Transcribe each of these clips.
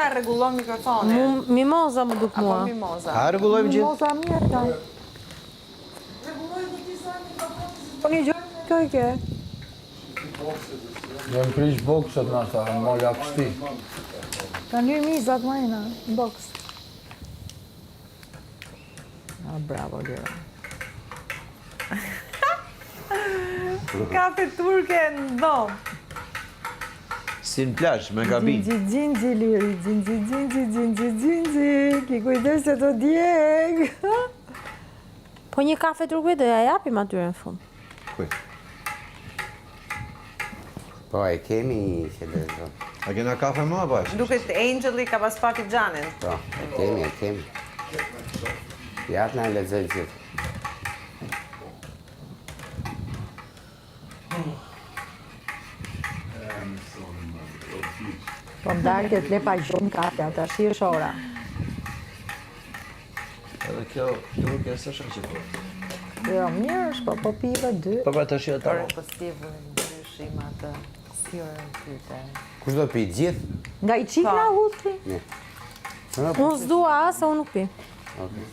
ka rregullon mikrofonin. Mimoza më duk mua. Apo mimoza. A rregullojmë gjithë? Mimoza mirë ta. Po një gjë këke. Jam prish boksat në ata, në molla kështi. Ka një mizat majna, në boks. Bravo, Lira. Kafe turke në dom. Si në plazh, me gabin. Gjinxhi, Liri, gjinxhi. Ki kujdes se të djeg. Po një kafe turke do ja japim atyre në fund. Kuj? Po, e kemi që dhe zonë. A kena kafe më bash? Duket Angeli ka pas pati Gjanin. Po, e kemi. Jatë në lezoj gjithë. Po më dalë këtë lepa gjumë kafe, ata shi është ora. Edhe kjo turke së shaqe. Jo, mirë është, po pive dy. Po të shi ata. Po Steve ndryshim atë sirën pyte. Kush do pi gjithë? Nga i qik nga huti? Ne. Unë s'dua asa, unë nuk pi.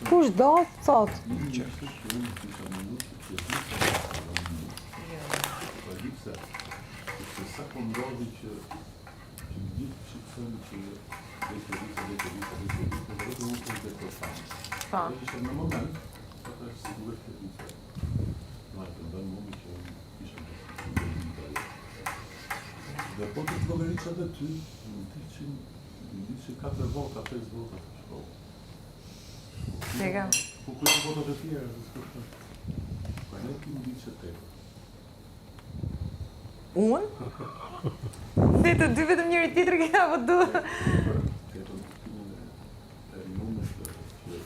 Kush do, thot. Dhe po të llogaritësha dhe ty, në ditë që 4 vota, 5 vota të shkollë. Tega? Po kujtë votat e tjera, dhe s'kështë. Pa ne ti në ditë që te. Unë? Ne të dy vetëm njëri tjetër kena votu. Tjetër e rinumës që vota dhe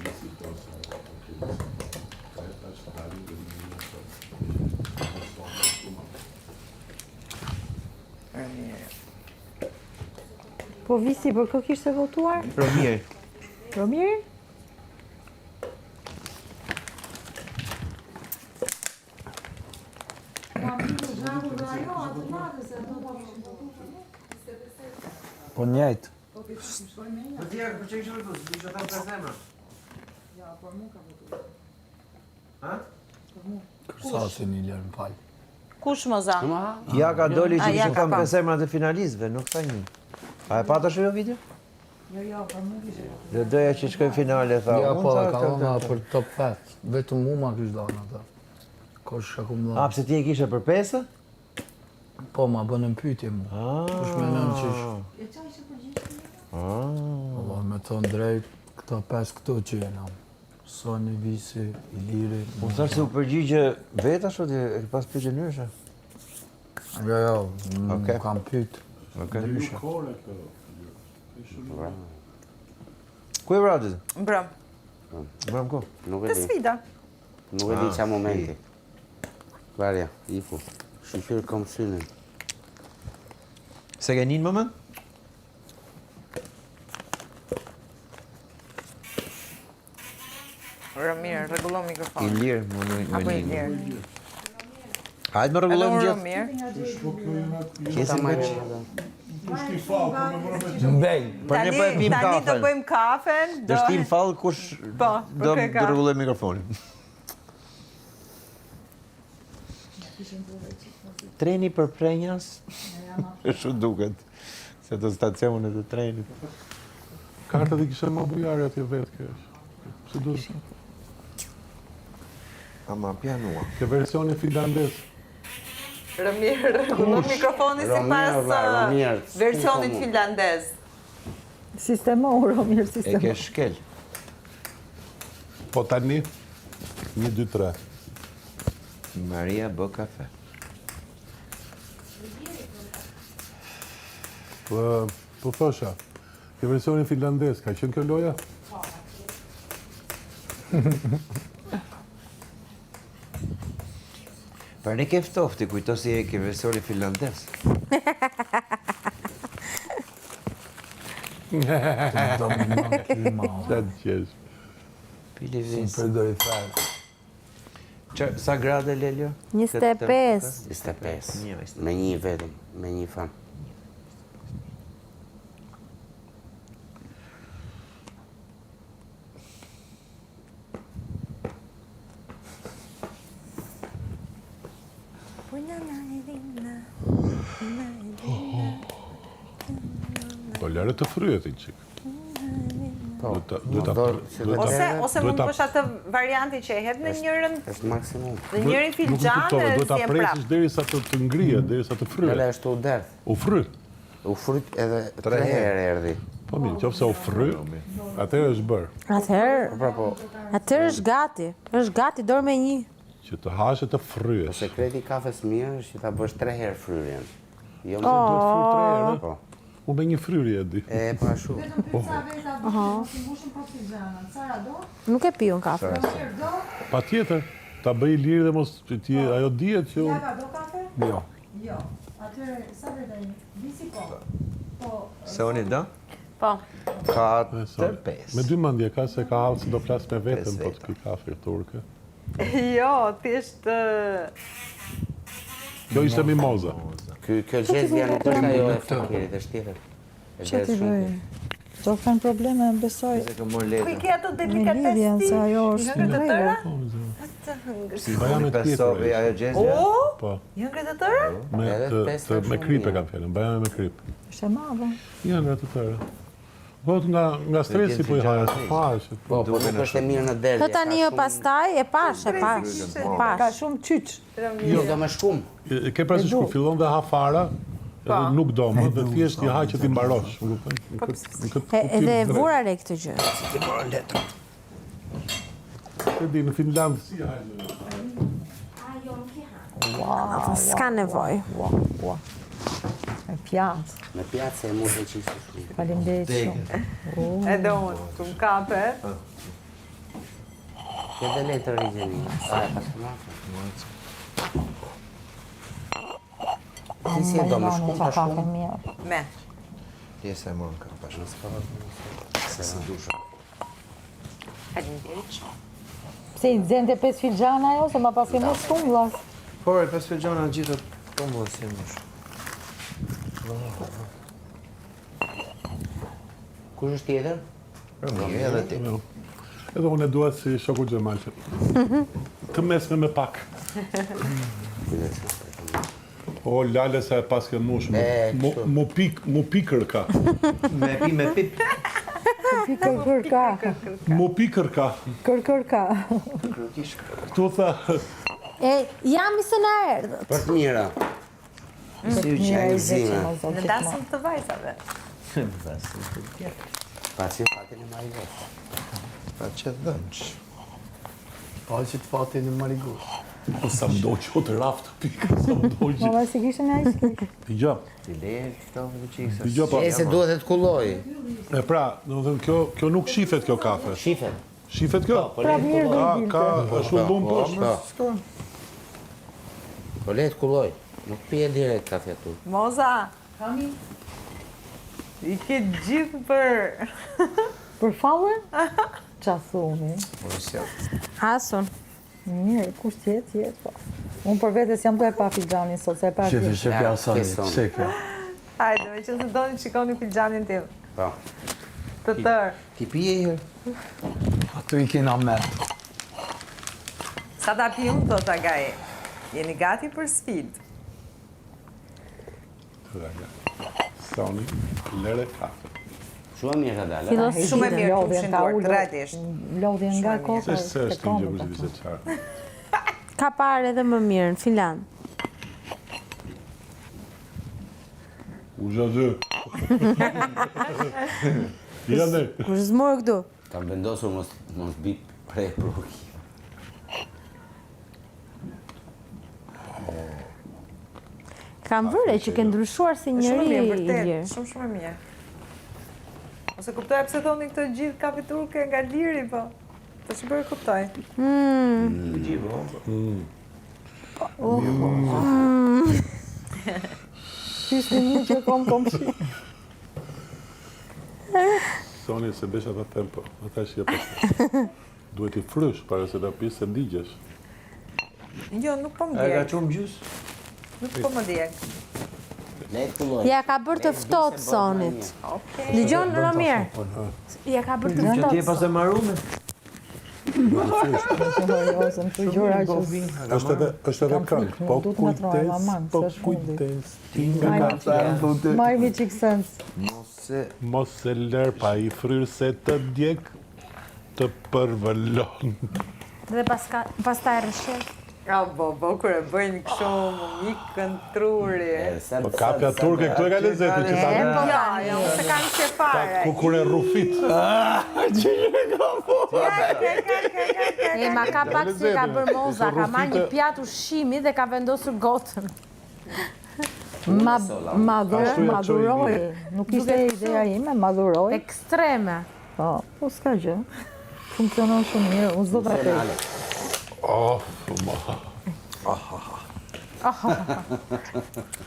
nisi kosa, ka e ta që tali dhe Po visi, për kë kishte votuar? Romir. Romir? Po njejtë. Po tjerë, për që kështë vëtu, s'du që ta për zemra. Ja, por mu ka votuar. Ha? Kërsa se një lërë në falë. Kush moza? Ja ka doli që ja kështë ka kam pa. për zemrat e finalistëve, nuk tha një. A e pata shë jo video? Jo, por mu kishte. Dhe doja që shkoj finale, tha. Ja, unë po tha, dhe ka këtë, dhona këtë. për top 5. Vetëm mu ma kështë dhona ata. Kosh akum A, dhona. pse ti e kishe për pesë? Po, ma bënë në pytje mu. Kush me nënë qish. E qa ishe përgjithë? Allah, me thonë drejt, këta 5 këto që jena. Soni, Visi, Iliri. Unë thash se u përgjigje vetë ashtu, ti e ke pas pyetje nyshe. Jo, Okej. kam pyt. Ndryshe. kore këto. Ku e vratit? Mbrëm. Bram ku? Nuk Të e di. sfida. Nuk e di qa momenti. Klarja, iku. Shqyqyr kom synin. Se ke një moment? Romir, rregullon mikrofonin. Ilir, më Apo një. Ilir. Hajde më Edhe rregullojmë unë gjithë. Romir. Qesim bëq. Kushti falë, për me mërë me Mbej. Për ne po e pim Tani do kafen. bëjmë kafen. Do shtim fall kush Po, do për kë ka. rregulloj mikrofonin. Treni për prenjas. Shumë duket. Se të stacionet e trenit. Karta dhe kisha më bujare atje vetë kjo. Se do Ama pjanua. ke versioni finlandez. Romir, rregullon mikrofonin Romir, sipas versionit finlandez. Sistemo, Romir, E sistemo. ke shkel. Po tani, 1, 2, 3. Maria bë kafe. Po thosha, ke versionin finlandez, ka qenë kjo loja? Për ne ke ftofti, kujto si e ke versioni finlandez. Do me në kima. Qa të qesh. Pili Si vis. përdoj fejt. Sa grade, Lelio? 25. 25. Një, Me një vetëm, me një fan. Po lere të fryet i qik. Po, Duhet ta Ose mund të bësh atë varianti që e hedh në njërin, është maksimum. në njërin filxhan duhet dhe ta si e presish prap. derisa të ngrihet, derisa të Lele fryet. është u derdh. U fry. U fryt edhe 3 herë erdhi. Po mirë, qofse u fry, atëherë është bërë. Atëherë është gati. Është gati, dorë me një. Që të hashe të fryesh. Sekreti i kafes mirë është që ta bësh 3 herë fryrjen. Jo më Duhet fry 3 herë. po. U me një fryrje e di. E pa shu. Nuk e piun kafe. Pa tjetër, ta bëj lirë dhe mos ti ajo dihet që Jo. Se unë i do? Po. 4, 5. me dy mendje ka se ka hallë se do flas me veten po të pi kafe turke. Jo, thjesht Kjo ishte mimoza. Kjo gjezvja nuk është ajo e fakirit, është tjetër. Që ti bëj? Do kanë probleme, besoj. Se këmë letë. ku i ke ato Me lidhjen, delikatesi? se ajo është në Hëngër të tëra? Baja me Besovi tjetër. ajo gjezja? O, Po, hëngër të tëra? me kripe kam fjalën, baja me krip. është e madhe. Janë të tëra. Po nga stresi po i haja, që Po, po nuk është e mirë në derje. Të tani jo pastaj, e pash. Ka shumë qyç. Jo, do me shkum. Ke parasysh kur fillon dhe ha fara, edhe nuk do më, dhe thjesht i ha që ti mbarosh. Më kupton? Edhe e vura re këtë gjë. E di në Finland si hajnë. S'ka nevojë. Me pjatë. Me pjatë e mund të qishtë shumë. Faleminderit shumë. Edhe unë, të më kape. Kjo dhe letë të rigjeni. Sa e pasëmatë. Ti si e do me shkum pa shumë? Me. Pjesë e mon ka pashë. Se së dusha. Faleminderit. Pse i nxente 5 filxhana ajo, se ma pas ke mos shumë vllas. Por, e 5 filxhana gjithë të më si mësh. Kush është tjetër? Mirë, edhe ti. Edhe unë e dua si shoku Gjemal që të mesme me pak. O, lale sa e pas ke mush, mu pikër ka. Me pip. Kër ka. Mu pikër ka. Kër ka. Këtu tha, Jam i se na erdhët. Për të mira. Si u qenëzime. Në dasëm të vajzave. Pa që fatin e marivës. Pa që dënç. Pa që të fatin e marigus. po sa më do që të raftë pikë, sa më do që... Mama si kishe me ajë s'kish. Pigjo, Ti le këto me qikë. pigjo po. E se duhet e të kulloj. E pra, do të thënë, kjo nuk shifet kjo kafe. Shifet. Shifet kjo? Pra mirë do i Ka dilte. është ullum poshtë. Po le të kulloj. Nuk pije direkt kafe tu. Moza! Kami? I ke gjithë për... Për fallën? Qa thumi? Hasun. Mirë, kush tjetë, po. Unë për vetës jam të e pa filxhanin sot, se e pa Shefi, tjetë. shefi Hasanit, keson. shefi. Hajde, me që se doni të shikoni filxhanin tim. Po. Të tërë. Ti pije i herë? Ato i kena merë. Sa ta pi unë, thot Agaje. Jeni gati për sfidë. Soni, lere kafe. Shumë mirë ka dalë. Fillos Shumë e sfidë. mirë, Lodhjen kushin ka duar, ullë, të radisht. lodhjen nga Shumë koka. Se është te një këmbët, gjë vizitare. Ka parë edhe më mirë në Finland. U zhazë. Jane. Kur zmorë këtu. Kam vendosur mos bi prej provokim. Kam vërre që ke ndryshuar si Shumë njëri mirë, i vërtet. lirë. Shumë e mirë. Ose kuptoja pse thoni këto gjithë kafe turke nga liri, po. Po që bërë kuptoj. Qysh në një që kom shi. Soni, se besha ta tempo. Ata që pas. Duhet i frysh para se ta pisë se ndigjesh. Jo, nuk po më E ka djek. qumë gjys? Nuk po më djek. Le të kulloj. Ja ka bërë të ftohtë sonit. Okej. Dëgjon Romir. Ja ka bërë të Që ti e ftohtë. pas e marume? Ose në të gjora që Është edhe këngë. Po kujtes, ti nga marrë mi qikë sens. mos e lër pa i fryrë se të djeg të përvëllon. Dhe pastaj rëshet. Kur e bëjnë kështu mumikën truri. Po kapja turke këtu e ka lezetin që ta Ja, se kanë që fare. kur e rrufit. Ma ka pak si ka bërë moza, ka marrë një pjatë ushqimi dhe ka vendosur gotën. Madhuroj. Nuk ishte ideja ime, madhuroj. Ekstreme. Po s'ka gjë. Funksionon shumë mirë, unë s'do të apej.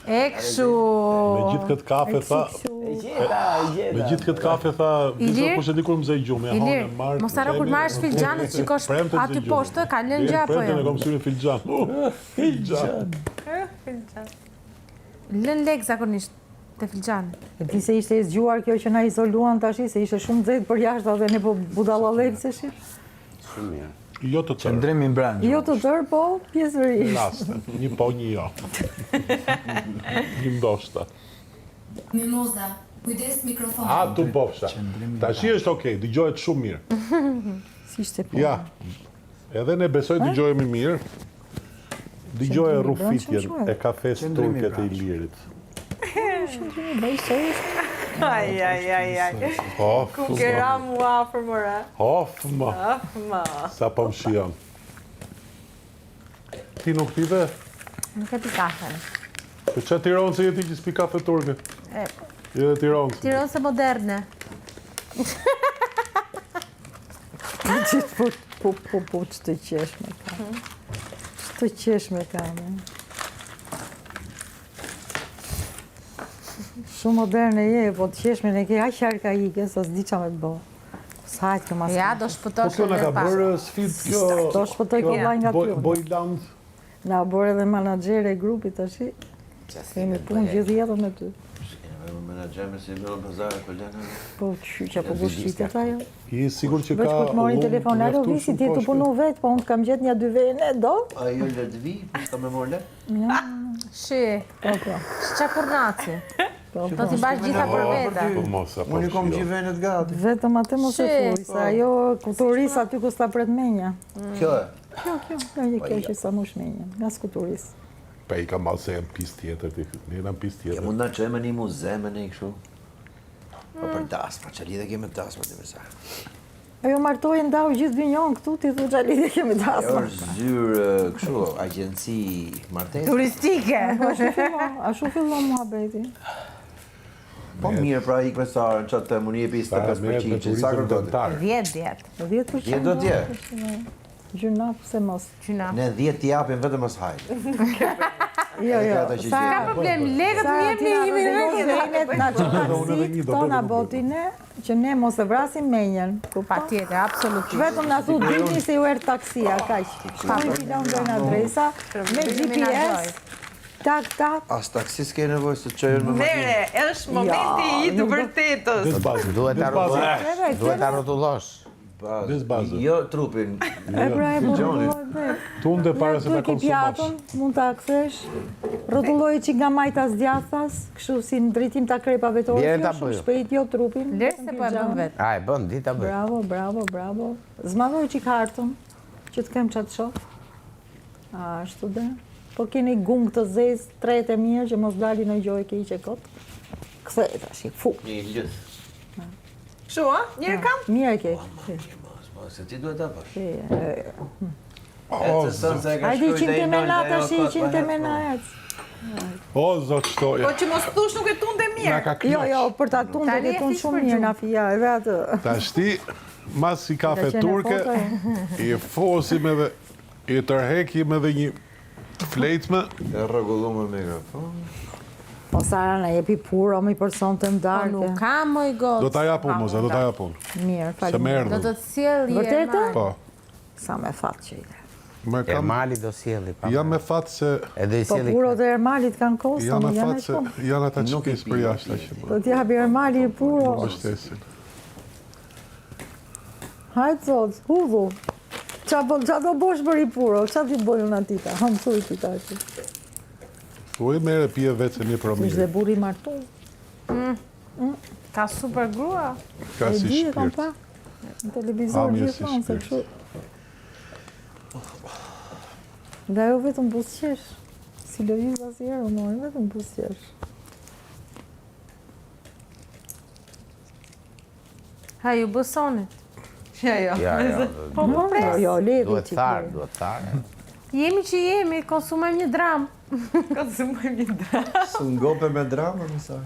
E këshu. Me gjithë këtë kafe tha, disa kush e di kur më zej gjumë, ja Ilir, hanë marr. mos harro kur marrësh filxhanit, shikosh aty poshtë, ka lënë gjë apo Premten e jo? kom syrin filxhan. Filxhan. Lën lek zakonisht te filxhani. E di se ishte e zgjuar kjo që na izoluan tash, se ishte shumë nxehtë për jashtë dhe ne po budallallepseshim. Shumë mirë. Jo të tërë. Qëndrimi brenda. Jo të tërë, po pjesërisht. Raste. Një po, një jo. Një ndoshta. Mimoza, kujdes mikrofon. A, tu bofsha. Tashi është okej, dëgjohet shumë mirë. Si ishte po. Ja, edhe ne besoj dëgjojemi mirë. Dëgjoje rrufitjen e kafes turke të Ilirit. Qëndrimi bëj sërish. Aj. Ku kera mu afër mëra. Hofma, sa po më shion. Ti nuk pive? Nuk e pi kafe. Po që Tiranë se jeti që s'pi kafe turke? Jo dhe Tiranë. Tironse moderne. Po, që të qesh me ka. Që të qesh me ka, me. Shumë moderne je, po të qesh me ne ke aq arkaike, sa s'di qa me të bo. S'hajt kjo mas. Ja, do Po shpëtosh kjo në ka edhe pak. bërë sfit kjo... Do shpëtoj kollaj nga ty. Bojland. Na bërë edhe manaxhere e grupit tashi. Kemi punë gjithë jetën me ty. Menaxher si në pazar për lënë. Po që po bushqitet ajo. I sigur që ka... Veç kur të mori telefon, alo visi ti të punu vetë, po unë të kam gjetë një dy vene, do? Ajo le të vi, s'ka me morë le? Shi, Po. shqa kurnaci. Do t'i bash gjitha për vete. Po mos, apo Unë i kom shio. gjithë venet gati. Vetëm atë mos e thuj, se ajo kuturis aty ku s'ta pret menja. Kjo e? Kjo, një kjo që sa mush menja, nga s'kuturis. Pa i ka malë se jam pis tjetër, ne jam pis Ja tjetër. mund na qëmë një muze me një kështu. Po për dasma, që lidhe keme dasma të mësa. Ajo martoj ndau gjithë vinjon këtu, ti thu qa lidhe kemi Ajo dasma. është zyrë kështu, agjenci martes. Turistike. Ashtu fillon muhabeti. Po mirë pra ik me sarën, qatë të muni e pis të 5%, që sa kërdo të? 10. 10%. Je do t'je? Gjyna, pse mos. Qyna. Ne 10 t'japim vetëm mos hajt. Jo, Ka problem, legët më jep një venet na që taksit, këto na botine, që ne mos e vrasim menjen. Pa tjetër, absolutisht. Vetëm na thu ditni se ju erë taksia, kaq. Shkojnë filon dojnë adresa, me GPS, tak. As taksis ke nevoj se qëjër me Vere, është momenti i të vërtetës. Des bazë. Duhet ta rrotullosh. Des bazë. Jo trupin. E pra e rrotulloj vetë. Tunde para se ta Tu e ke konsumosh. pjatën, mund ta kthesh. Rrotulloj që nga majtas djathtas, kështu si në drejtim ta krepave të Vjen orës, ta shumë bëj. shpejt jo trupin. Lërë se po e bën vetë. A, e bën, di ta bëj. Bravo. Zmadhoj që kartën, që të kem qatë shof. Ashtu dhe. Po keni gung të zezë, tret e mirë, që mos dali në gjoj ke i që kotë. Kthej tash, fu. Një ljës. Kështu, a? Njërë kam? Mirë ke. Se ti duhet ta pash. Hajde 100 mena tash, 100 mena ec. O, zot shtoja. Po që mos thush nuk e tunde Na mirë. ka knaq. Jo, për ta tunë Tani dhe e tunë fish shumë për mirë gjumë. na fija, edhe atë. Tash ti, mas si kafe Ka qenë turke, foto, i fosim edhe, i tërhekim edhe një fletme. E rregullu me mikrofon. Po Sara na jepi puro, mi person të Po ndarke. nuk ka më i gotë. Do ta japun, moza, do ta japun. Mirë, Se falim. më Do erdhën. të të sjell i Vërtetë? Ermali. Po, Sa me fat që i dhe. më kam, Ermali do sjelli. pa jam me më. fat se, Edhe i Po sjelli. puro të Ermalit kanë kosta, jam me nuk janë fat e se, shumë. janë ata Nuk që e pis pi, për jashtë që Do t'japi Ermali i puro. mbështesin. Hajtë zot, hudhu. Qa do bosh për i puro, qa ti bojnë në atita, hamë thuj tita ati. Thuj mere pje vetë se një Ishtë promire. dhe buri martu. Ka super grua. Ka si E kam shpirt. pa, në televizor mirë si gjithmonë, se shpirt. kështu. Nga jo vetëm busqesh, si lëviz asjerë, mori vetëm busqesh. Ha, ju bësonit. Ja. Po pres. Jo, ledhi Duhet që tharë, kje. duhet tharë. Jemi që jemi, konsumojmë një dram. Konsumojmë një dram. Së ngope me drama, mësaj.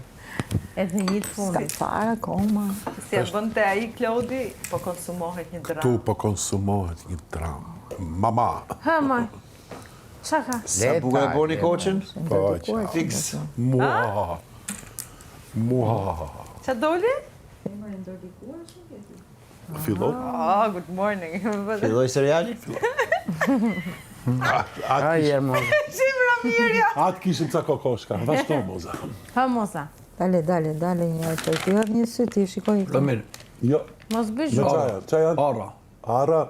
Edhe një të Ska fundit. fara, koma. Si e bën te ai Klodi, po konsumohet një dram. Tu po konsumohet një dram. Mama. Ha, maj. Qa ka? Sa buka e boni koqen? Po, Fix. Mua. Mua. Qa doli? Fillon? Oh, good morning. Filloj seriali? Atë kishim ca kokoshka. Vashto, moza. Ha, moza. Dale, një të të jërë një sy, ti shikoj i Po mirë, Jo, Mos bëj jo zhurë. qa janë? ara. Ara.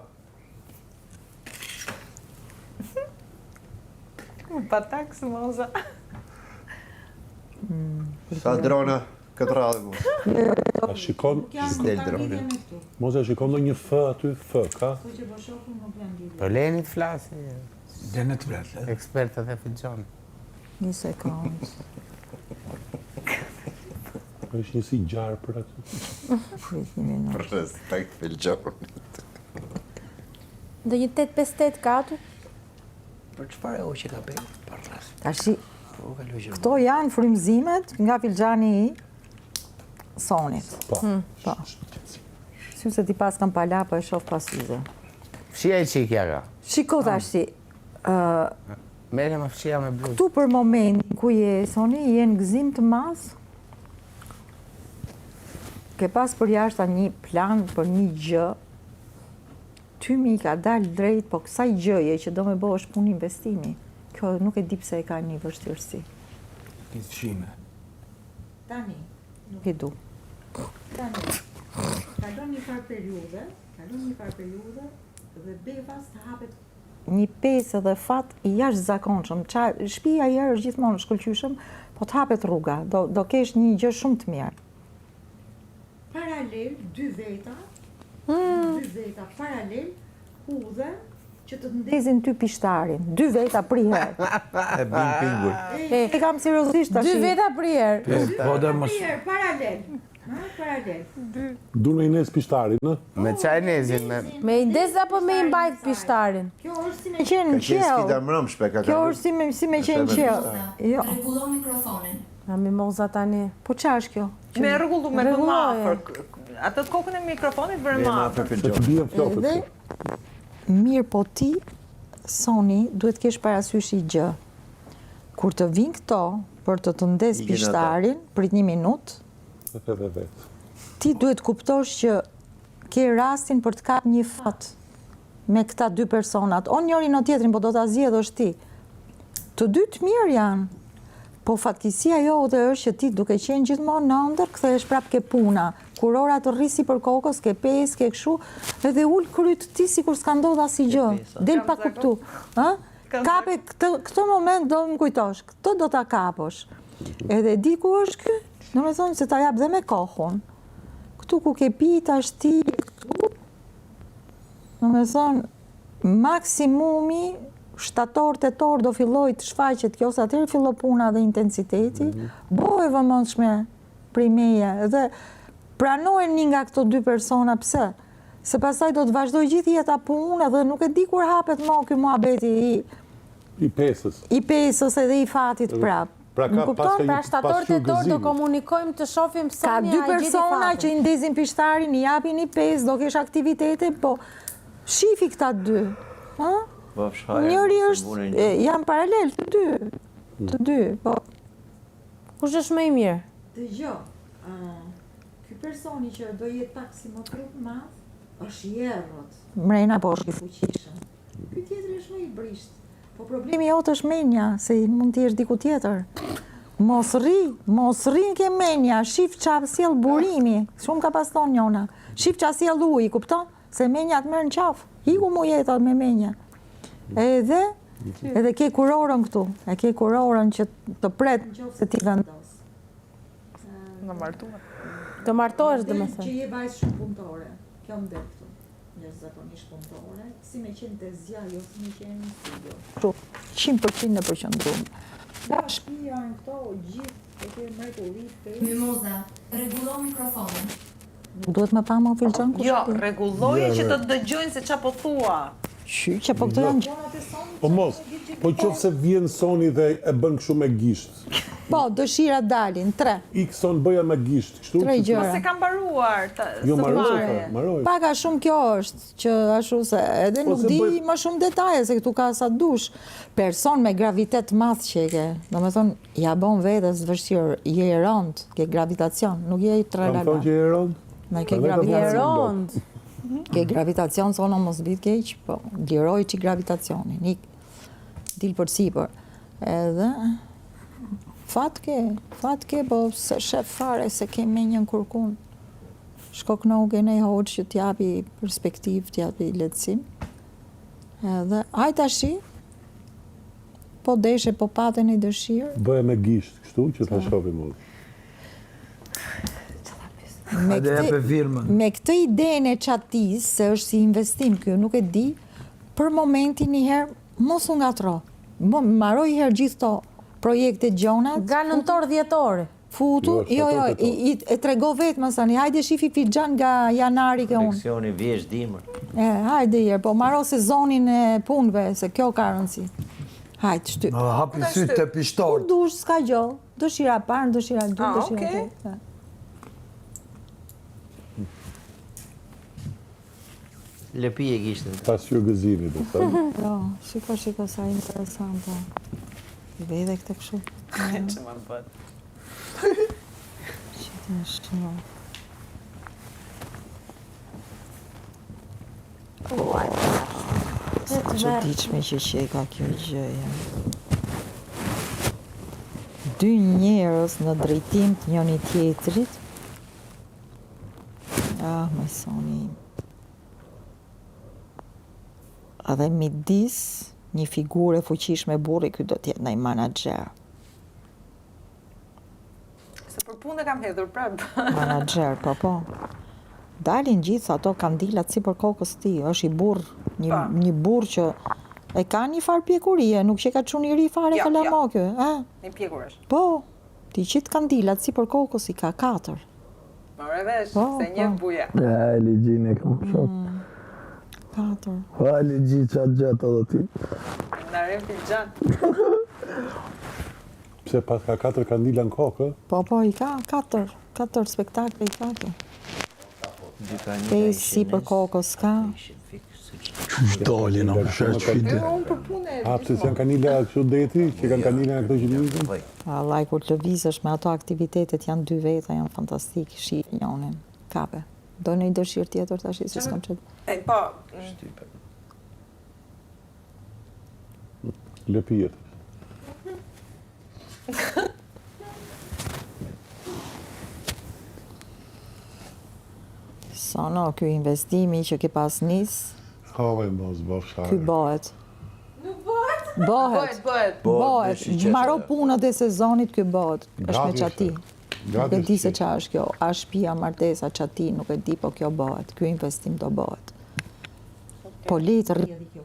Pataks, moza. Sa drona këtë radhë mu? A shikon? Del droni. Moza shikon do një F aty, F, ka? Për leni të flasi, Dhe në të vretë. ekspertët e fëgjonë. një sekundë. është një si gjarë për aty. Prit një minutë. Për respekt filgjohën. Dhe një 858 ka aty? Për çfarë e o që ka bërë? Për rrasë. Tashi, O ka lujë. këto janë frymëzimet nga filxhani i sonit. Po. Po. Sy se ti pas kam pala, po e shoh pas syze. Fshia i qikja ka. Shiko tashi, Mere më fshia me bluzë. tu për momentin ku je soni, je në gëzim të madh. Ke pas për jashta një plan për një gjë, ty mi ka dalë drejt, po kësaj gjëje që do me bo është punë investimi. Kjo nuk e di pse e ka një vështirësi. Një të shime. Tani, nuk e du. Tani, kalon një farë periude dhe bevas të hapet një pesë dhe fat i jashtë zakonshëm. Shtëpia jërë është gjithmonë shkëlqyshëm, po të hapet rruga, do kesh një gjë shumë të mirë. Paralel, dy veta paralel, hudhe, që të ndezin ty pishtarin. Dy veta priher. E bin pingur. E kam seriozisht tash. Dy veta prier. Po dhe mos... Paralel. Du në Ines Pishtarin, në? Me qaj nezin, me... Me i ndez apo me i mbajt pishtarin? Kjo është si me qenë në Ka qenë qell. sfida mërëm shpe, ka Kjo është si me qenë në qell. Jo, Rregullo mikrofonin. Na mi moza tani. po qa është kjo? Me rregullu me Rregulloje. pëmafër. Atë të kokën e mikrofonit vërë Bema ma. për Se të filgjohën. bje flokët. Edhe mirë, po ti, Soni, duhet kesh parasysh i gjë. Kur të vinë këto për të ndes Ikin ata. pishtarin, prit një minutë, Edhe vetë. ti duhet kuptosh që ke rastin për të kap një fat me këta dy personat. O njërin o tjetrin, po do t'a zgjedhësh ti. Të dy të mirë janë, po fatkeqësia jote është që ti duke qenë gjithmonë në ëndër, kthehesh prapë ke puna. Kur ora të rrisi për kokës, ke pesë, ke kështu, edhe ul kryt ti sikur s'ka ndodhur asnjë gjë. Del pa kuptu. Ë? Kape këtë moment do më kujtosh, këtë do ta kapësh. Edhe di ku është ky? Domethënë se ta jap dhe me kohën. Këtu ku ke pi tash ti, këtu, domethënë maksimumi shtator-tetor do filloj të shfaqet kjo, se atëherë fillo puna dhe intensiteti, bëhe vëmendshme prej meje dhe pranohen një nga këto dy persona, pse? Se pastaj do të vazhdoj gjithë jeta punë dhe nuk e di kur hapet më ky muhabeti I pesës. i pesës edhe i fatit prap. Pra ka Më kupton? Pra shtator tetor do komunikojmë të shohim Ka Sonia dy a gjeti persona fatin. që i ndezin pishtarin, i japin i pesë, do kesh aktivitete, po shifi këta dy. Ha? Po, shhaja. Njëri është, janë paralel të dy, po. Kush është më i mirë? Dëgjoj, ky personi që do jetë pak si më trup madh, është jerrët. Mrena po është i fuqishëm. Ky tjetri është më i brisht. Po problemi jot është menja, se mund të jesh diku tjetër. Mos rri ke menja, shif qa sjell burimi, shumë ka pas thonë njona. Shif qa sjell uji, kupton? se menjat merr në qafë. Hiku mu jetat me menja. Edhe ke kurorën këtu. E ke kurorën që të pret se ti vendos. Në martuar. Të martohesh dhe me thënë. Që je vajzë shumë punëtore. Kjo më del këtu. Një zakonisht punëtore. Si me qenë të zja, jo si me qenë në studio. 100% në përqëndrumë. Da shpia në këto, gjithë, e ke mrekullit. Mimoza, rregullo mikrofonin. Duhet me pa më filxan ku Jo, rregulloje që të dëgjojnë se qa po thua. Që po këto janë gjonat e sonit. Po mos, po qoftë se vjen Soni dhe e bën kështu me gisht. Po, dëshira dalin, 3. Ikson bëja me gisht, kështu? 3 Po gjëra. se kam baruar. Jo, maroj. Paka shumë kjo është, që ashtu se edhe nuk se di bëj- më shumë detaje, se këtu ka sa dush. Person me gravitet madh që e ke, do me thonë, ja bon vetës vështirë, je e rënd, ke gravitacion, nuk je i Kam tralala. thonë që e rënd? Me ke Për vetë gravitacion. vlasë Rond. Ke gravitacion, sono mos bit keq, po, liroj që gravitacionin, ik, dil për sipër. Edhe, fatke, po se shef fare se ke me një kurkun. Shko kënohu ke nej hoqë që t'japi perspektiv, t'japi lehtësim. Edhe, hajt ashi, po deshe, po paten i dëshirë, Bëja me gisht, kështu që ta shohim më. Hajde jepe firmën. me këtë idenë e qatis, se është si investim kjo, nuk e di, për momentin njëherë, mos u ngatro. Maroj herë gjithë to projekte gjonat, Nga nëntor dhjetori. futu, Jo, jo, shtator, e trego vetë më sani, hajde shifi filxhan nga janari ke unë. Koleksioni vjesh dimër. Hajde herë, po maro sezonin e punëve, se kjo ka rëndësi. Hajde, shty. Hapi sytë të Kur pishtorë. dush, s'ka gjo, dëshira parë, dëshira dy, Ah, dëshira okay. tre. Lëpi e kishtë. Pas ju gëzimi, do thënë. Jo, shiko sa interesante. Vede këtë kështu. Që më bët. Shite shumë. Që diqme që ka kjo gjëja. 2 njerëz në drejtim të njëri tjetrit. Me soni. Edhe midis një figurë e fuqishme burri, ky do t'jetë ndaj menaxher. Se për punë e kam hedhur prap. Manager, po. Dalin gjithë ato kandilat si për kokës ti, është i burr, një burr që e ka një farë pjekurie, nuk që ka çuniri fare Jo, kalamo kjo, Një pjekur është. Po, ti qitë kandilat si për kokës i ka 4. More vesh, Po, se një po. buja. Ja, e ligjin e kam shok. 4. Ha, ligji qatë gjatë edhe ty. Në rrim filxhan. Pse pas ka 4 kandila në kokë, Po, i ka 4 spektakle i ka kjo. 5 si për kokës ka. Dolin, o shesh fide. Unë për punë e pse janë kanila kështu deti, që kanë kanila në këto që njëzën? Allaj, kur të lëvizësh me ato aktivitetet, janë 2 veta, janë fantastik, shi njonin, kape. Do në i dëshirë tjetër tash, si s'kam qëtë. Po, Lëpijet. Sono, ky investimi që ke pas nis, Hove mos, bëf ky share. bëhet. Bëhet. bëhet. Maro punët e sezonit ky bëhet. Është me Gati qati. është. Nuk e Gati di se është. qa është kjo, a shtëpia, martesa, qati, nuk e di, po kjo bëhet. Ky investim do bëhet. Po letë rrjedhi kjo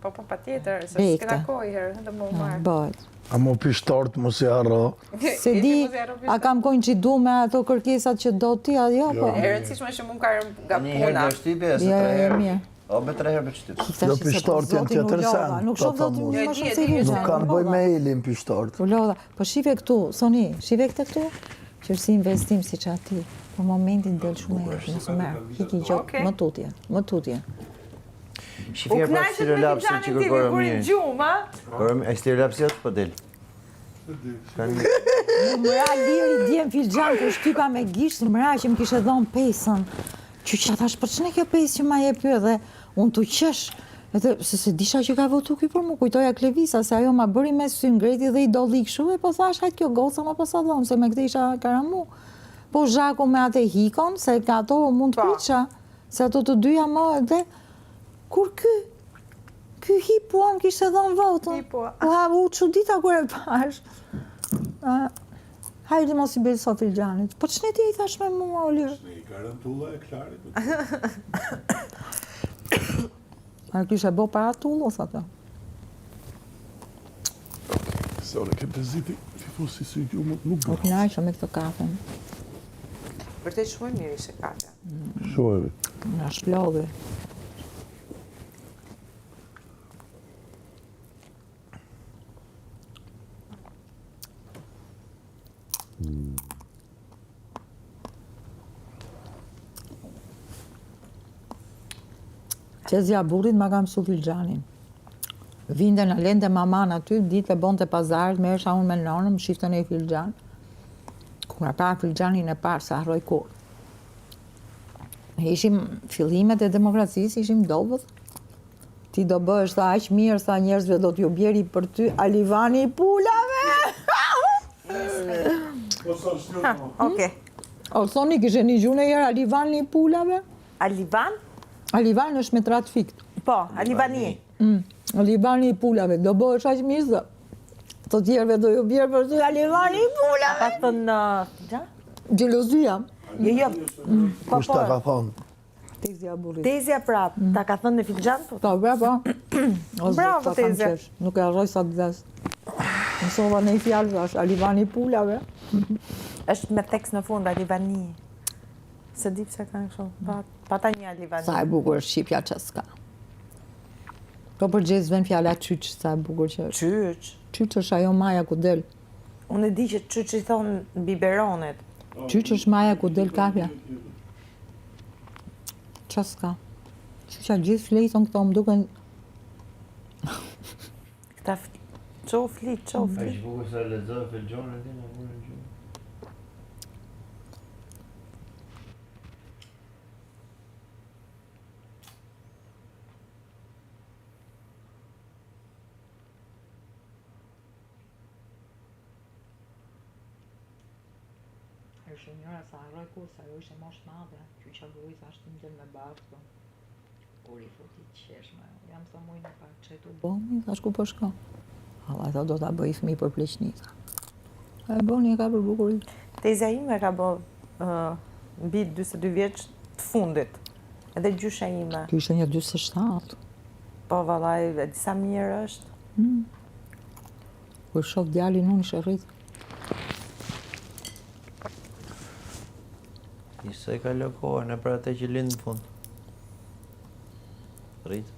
Po, pa tjetër, se Lekte. s'kena kohë herë, do më marr. bëhet. A mo pishtorët mos i harro. Se di, a kam kojnë që du me ato kërkesat që do ti, a jo, po. E rëndësishme që mund ka nga Një herë puna. do shtypje, se Jo, 3 herë. mirë. O, me 3 herë për shtypje. Jo, pishtorët janë tjetër sen. Nuk shoh dot Jo, më e shumë di, se e di, i Nuk kanë bëj me elin pishtorët. U lodha, po shive këtu, Soni, shive këtë këtu, që është si investim si që ati, për momentin del shumë e mos u merë, hiki gjotë, Okej. më tutje. U Shifjer për knaqet me stirolapsin që filxhanin ti, kërkore kur i mirë. gjumë, a? Kërëm e stirolapsi atë po del. Mëra liri djem filxhan për shtypa me gisht, mëra që më kishe dhonë pesën, që thash, për që ne kjo pesë që ma je pjo dhe unë të qesh, edhe se disha që ka votu ky për mu, kujtoja Klevisa, se ajo ma bëri me sy ngreti dhe i dolli këshu, e po thash, hajt kjo goca ma posa dhonë, se me këtë isha karamu. Po zhaku me atë hikon, se ka ato mund të Po. priqa, Se ato të dyja më dhe kur ky hipua më kishte dhënë votën. Hipua. U çudita kur e pash. Hajde mos i bëj sot filxhanit. Po ç'ne ti I thash me mua Olir? Ne I ka rënë tulla e Klarit. A kishe bo para tullës atë? Sore, ke beziti, tifosi si ju nuk Po knajshë me këtë kafen. Vërtet shumë mirë ishte kafja. Shohemi. Nga shplodhi. Qezja burrit ma kam mësu filxhanin. Vinde në lente maman aty, ditë e bonte pazarit, me esha unë me nonën, më shifte në filxhan. Kur e parë filxhanin e parë, sa harroj kur. Ishim fillimet e demokracisë, ishim dobët. Ti do bëhesh sa aq mirë sa njerëzve do t'ju bjeri për ty Alivani I pulave. Okej. O, thoni kishe një gjune herë Alivani I pulave? Alivan? Alivan është me trafikt. Po, Alivani. Alivani I pulave, do bëhesh aq mirë sa të tjerëve do ju bjerë për ty Alivani I pulave. Ka thënë, gja? Gjelozia. Jo. Kush ta ka thonë? Tezja burrit. Tezja prap, ta ka thënë në filxhan? Po. Po, bravo. Bravo, Tezja. Nuk e harroj sa të des. Mësova në I fjalë thash, Alivani I pulave. Është me tekst në fund, Alivani. Se di pse kanë kështu. Pa ta një Alivani. Sa e bukur është Shqipja që s'ka. Po për gjezë ven fjala qyç, sa e bukur që është. Qyç. Qyç është ajo maja ku del. Unë e di që qyç I thonë biberonet. Qyç është maja ku del kafja. Qa s'ka? Qyqa gjithë flejton këto më duken... Këta qo flit. bukur se lexoj filxhonin ti, më morën gjë. Ishte njëra sa harroj kur, sa ajo ishte moshë madhe. Qyqa burri thashtë të mdel me bashkë. Kur I futi qeshme. Jam sa mujnë e parë qetu. Boni, thash ku po shko. Allah, tha do ta bëj fëmijë për pleqnita. E boni e ka për bukurit. Tezja ime ka bë mbi 42 vjeç të fundit. Edhe gjysha ime. Ky ishte një 47. Po vallai, e disa mirë është. Kur shoh djalin unë ishe rrit. Ishte ka lëkohën e për atë që lind në fund. Rrit.